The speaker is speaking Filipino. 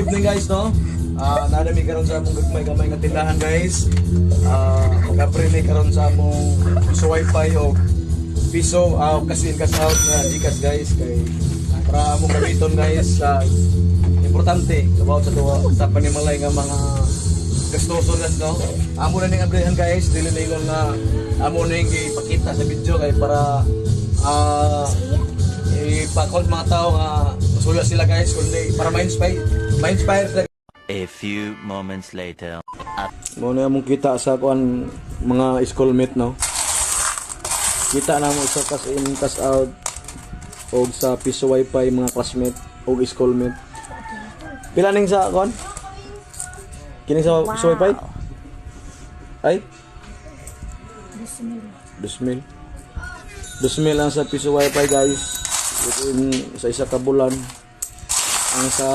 evening guys, no? Nanami karon sa among gagmay-gamay nga tindahan guys. Magapre karon sa among piso wifi o piso kasi cash out na Gcash guys kay para among gamiton guys sa importante about sa tuwa sa panimalay nga mga gastoso guys, no? Amo na ning abrehan guys, dili na ilong nga amo ning ipakita sa video kay para ipakon mga tao nga masuya sila guys kundi para ma-inspire sila. A few moments later. Muna mong kita sa kuan mga schoolmate, no? Kita na mo sa cash in cash out o sa piso wifi mga classmate o schoolmate. Pila ning sa kuan? Kini sa piso wifi? Ay? 2,000. 2,000 lang sa piso wifi guys. Sa isa ka bulan. Ang sa